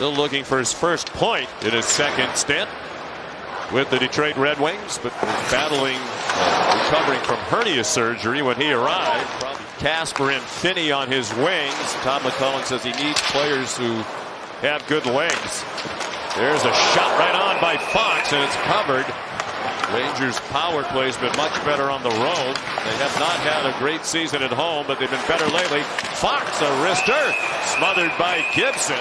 Still looking for his first point in his second stint with the Detroit Red Wings, but battling, recovering from hernia surgery when he arrived. Casper and Finney on his wings. Todd McClellan says he needs players who have good legs. There's a shot right on by Fox, and it's covered. Rangers' power play has been much better on the road. They have not had a great season at home, but they've been better lately. Fox, a wrister, smothered by Gibson.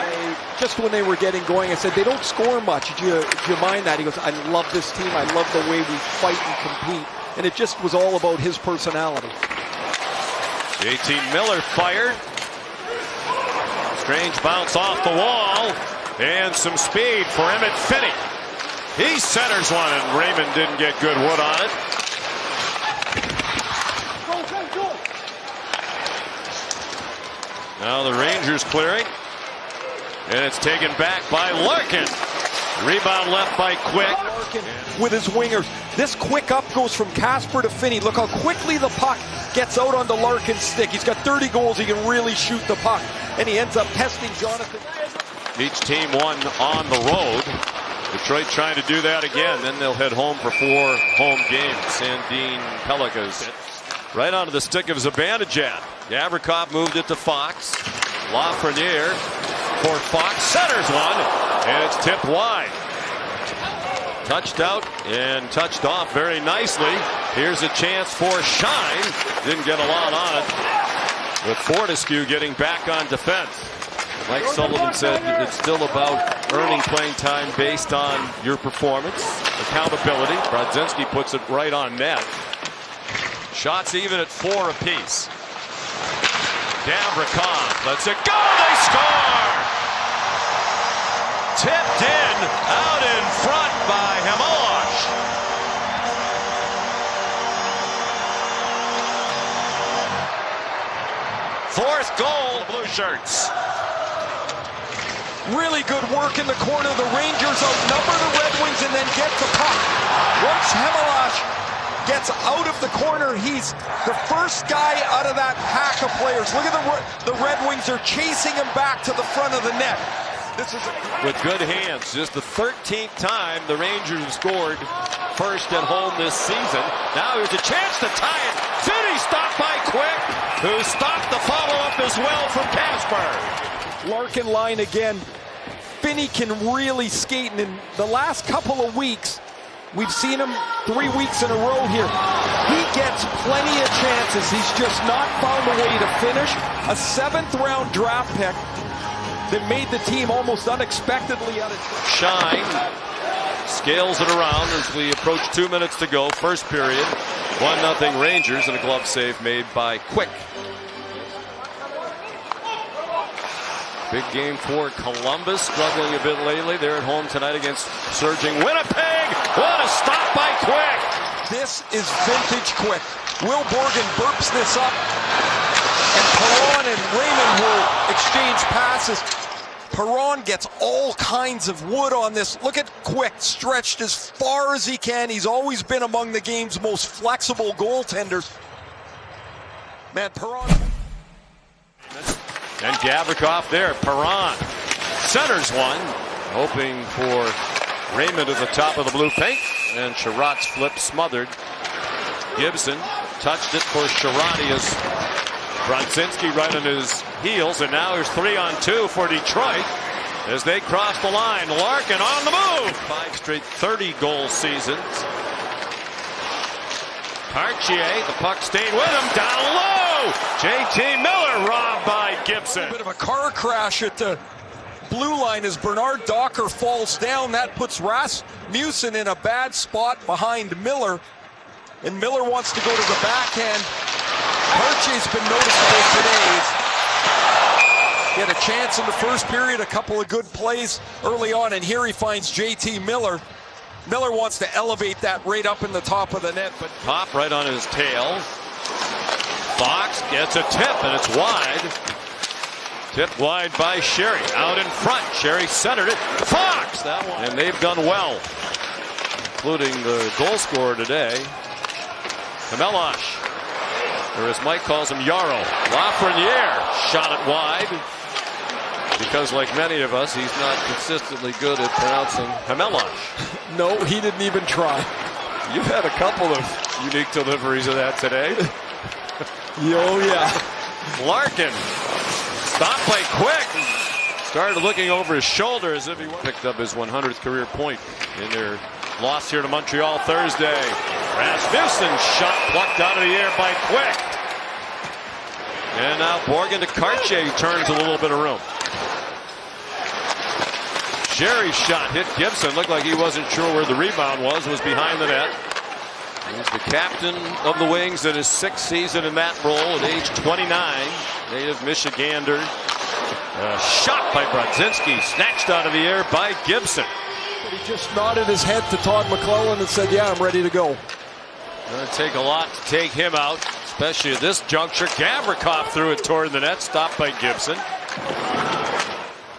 Just when they were getting going, I said, they don't score much. Did you mind that? He goes, I love this team. I love the way we fight and compete. And it just was all about his personality. JT Miller fired. Strange bounce off the wall. And some speed for Emmett Finney. He centers one, and Raymond didn't get good wood on it. Now the Rangers clearing. And it's taken back by Larkin. Rebound left by Quick. Larkin with his wingers. This quick up goes from Casper to Finney. Look how quickly the puck gets out on the Larkin stick. He's got 30 goals. He can really shoot the puck. And he ends up testing Jonathan. Each team won on the road. Detroit trying to do that again. Then they'll head home for 4 home games. Sandin Pelicans right onto the stick of Zibanejad. Gavrikov moved it to Fox. Lafreniere for Fox. Centers one. And it's tipped wide. Touched out and touched off very nicely. Here's a chance for Shine. Didn't get a lot on it. With Fortescue getting back on defense. Mike Sullivan said it's still about earning playing time based on your performance, accountability. Brodzinski puts it right on net. Shots even at 4 apiece. Gavrikov lets it go. They score! Tipped in, out in front by Hamilosh. Fourth goal, Blue Shirts. Really good work in the corner. The Rangers outnumber the Red Wings and then get the puck. Once Hamilosh gets out of the corner, he's the first guy out of that pack of players. Look at the Red Wings are chasing him back to the front of the net. This is with good hands. Just the 13th time the Rangers have scored first at home this season. Now here's a chance to tie it. Finney stopped by Quick, who stopped the follow-up as well from Casper. Larkin line again. Finney can really skate, and in the last couple of weeks, we've seen him 3 weeks in a row here. He gets plenty of chances. He's just not found a way to finish. A 7th-round draft pick that made the team almost unexpectedly out of Shine scales it around as we approach 2 minutes to go. First period, 1-0 Rangers, and a glove save made by Quick. Big game for Columbus, struggling a bit lately. They're at home tonight against surging Winnipeg. What a stop by Quick! This is vintage Quick. Will Borgen burps this up, and Perron and Raymond will exchange passes. Perron gets all kinds of wood on this. Look at Quick, stretched as far as he can. He's always been among the game's most flexible goaltenders. Man, Perron. And Gavrikov there. Perron centers one, hoping for Raymond at the top of the blue paint. And Sherratt's flip smothered. Gibson touched it for Sherratt as Brodzinski right on his heels. And now there's 3-on-2 for Detroit as they cross the line. Larkin on the move. 5 straight 30-goal seasons. Cartier, the puck staying with him, down low. JT Miller robbed by Gibson. A bit of a car crash at the blue line as Bernard Docker falls down. That puts Rasmussen in a bad spot behind Miller. And Miller wants to go to the backhand. Cartier's been noticeable today. He had a chance in the first period, a couple of good plays early on, and here he finds JT Miller. Miller wants to elevate that right up in the top of the net, but Pop right on his tail. Fox gets a tip, and it's wide. Tipped wide by Sherry. Out in front. Sherry centered it. Fox! That one. And they've done well, including the goal scorer today, Hamilosh. Or as Mike calls him, Yarrow. Lafreniere shot it wide. Because like many of us, he's not consistently good at pronouncing Hamelosh. No, he didn't even try. You've had a couple of unique deliveries of that today. Oh, yeah. Larkin stopped by Quick. Started looking over his shoulder as if he picked up his 100th career point in their loss here to Montreal Thursday. Rasmussen's shot plucked out of the air by Quick. And now Borgen to Kartye, who turns a little bit of room. Sherry's shot hit Gibson. Looked like he wasn't sure where the rebound was behind the net. He's the captain of the Wings in his 6th season in that role at age 29. Native Michigander. Shot by Brodzinski, snatched out of the air by Gibson. But he just nodded his head to Todd McClellan and said, yeah, I'm ready to go. Going to take a lot to take him out, especially at this juncture. Gavrikov threw it toward the net, stopped by Gibson.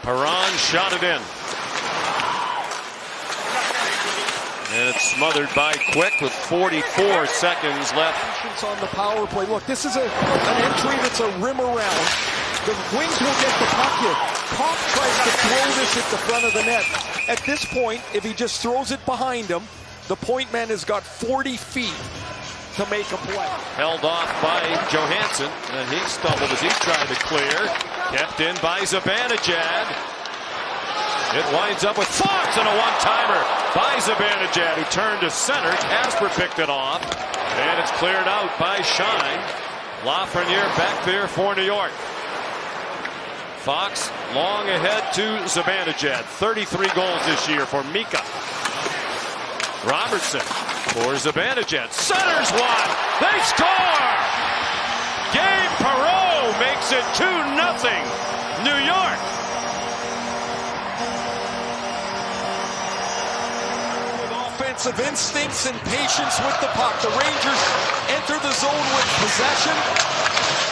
Perron shot it in. And it's smothered by Quick with 44 seconds left. On the power play. Look, this is an entry that's a rim around. The Wings will get the puck here. Kopp tries to throw this at the front of the net. At this point, if he just throws it behind him, the point man has got 40 feet to make a play. Held off by Johansson, and he stumbled as he tried to clear. Kept in by Zibanejad. It winds up with Fox and a one-timer by Zibanejad, who turned to center. Kasper picked it off, and it's cleared out by Shine. Lafreniere back there for New York. Fox long ahead to Zibanejad. 33 goals this year for Mika. Robertson for Zibanejad. Centers one. They score! Gabe Perreault makes it 2-0 New York. Offensive instincts and patience with the puck. The Rangers enter the zone with possession.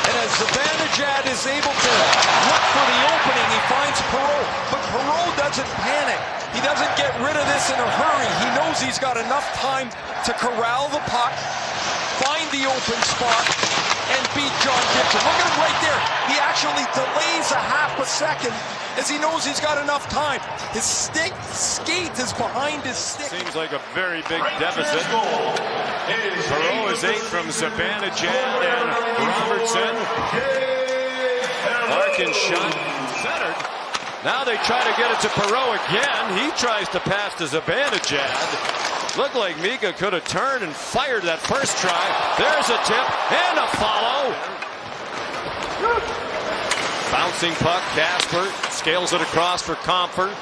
And as Zibanejad is able to look for the opening, he finds Perreault. But Perreault doesn't panic. He doesn't get rid of this in a hurry. He knows he's got enough time to corral the puck, find the open spot, and beat John Gibson. Look at him right there. He actually delays a half a second as he knows he's got enough time. His skate is behind his stick. Seems like a very big deficit. Perreault is 8 from Zibanejad and Robertson. Larkin shot centered. Now they try to get it to Perreault again. He tries to pass to Zibanejad. Looked like Mika could have turned and fired that first try. There's a tip and a follow. Bouncing puck, Kasper scales it across for Compher.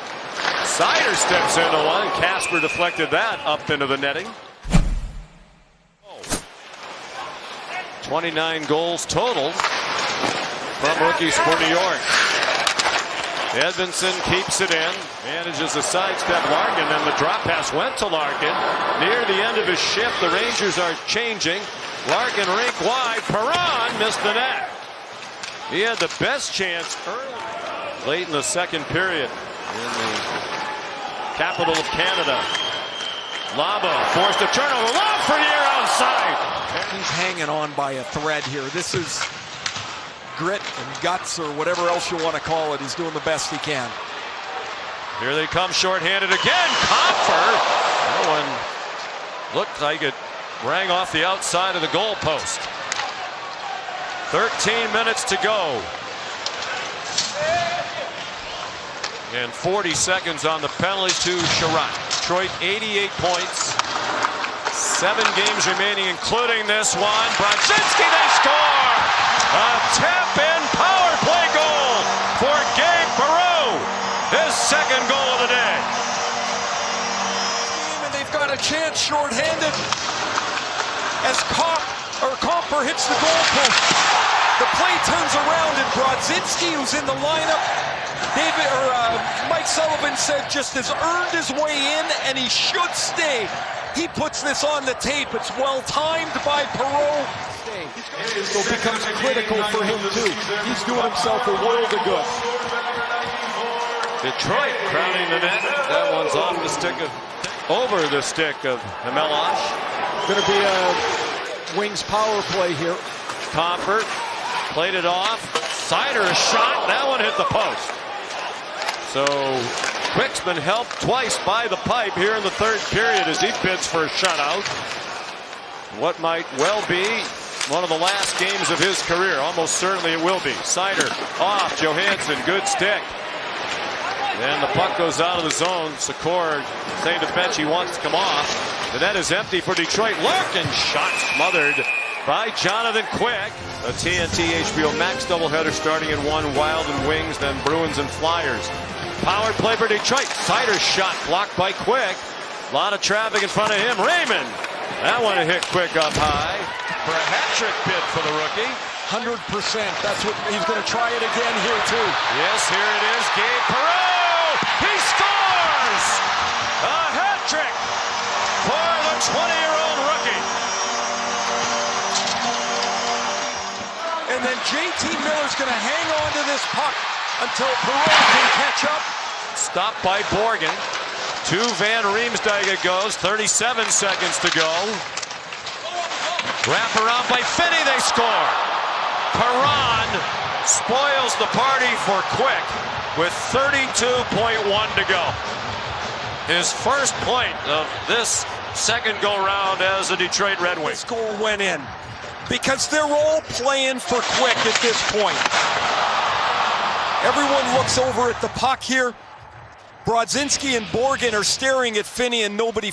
Seider steps into one. Kasper deflected that up into the netting. 29 goals total from rookies for New York. Edmondson keeps it in, manages a sidestep Larkin, and the drop pass went to Larkin. Near the end of his shift, the Rangers are changing. Larkin rink wide. Perron missed the net. He had the best chance early, late in the second period in the capital of Canada. Laba forced a turnover. Lafreniere outside. He's hanging on by a thread here. This is grit and guts or whatever else you want to call it. He's doing the best he can. Here they come shorthanded again. Compher. That one looked like it rang off the outside of the goalpost. 13 minutes to go. And 40 seconds on the penalty to Sherratt. Detroit 88 points. 7 games remaining, including this one. Brodzinski, they score! A tap-in power play goal for Gabe Perreault. His second goal of the day. And they've got a chance shorthanded as Compher hits the goalpost. The play turns around and Brodzinski, who's in the lineup, Mike Sullivan said just has earned his way in and he should stay. He puts this on the tape. It's well timed by Perreault. So it becomes critical for him too. He's doing himself a world of good. Detroit crowding the net. That one's off the stick of, over the stick of Hamelosh. Going to be a Wings power play here. Compher played it off. Seider a shot. That one hit the post. So Quick's been helped twice by the pipe here in the third period as he bids for a shutout. What might well be one of the last games of his career. Almost certainly it will be. Seider off. Johansson, good stick. And the puck goes out of the zone. Secor saying to the bench he wants to come off. The net is empty for Detroit. Larkin shot smothered by Jonathan Quick. A TNT HBO Max doubleheader starting in 1. Wild and Wings, then Bruins and Flyers. Powered play for Detroit. Seider's shot blocked by Quick. A lot of traffic in front of him. Raymond. That one hit Quick up high for a hat-trick bid for the rookie. 100%. That's what he's going to try it again here too. Yes, here it is. Gabe Perreault. He scores a hat-trick for the 20-year-old rookie. And then JT Miller's going to hang on to this puck until Perreault can catch up. Stopped by Borgen. To Van Riemsdyk it goes. 37 seconds to go. Wrap around by Finney. They score. Perron spoils the party for Quick with 32.1 to go. His first point of this second go-round as a Detroit Red Wing. This goal went in because they're all playing for Quick at this point. Everyone looks over at the puck here. Brodzinski and Borgen are staring at Finney and nobody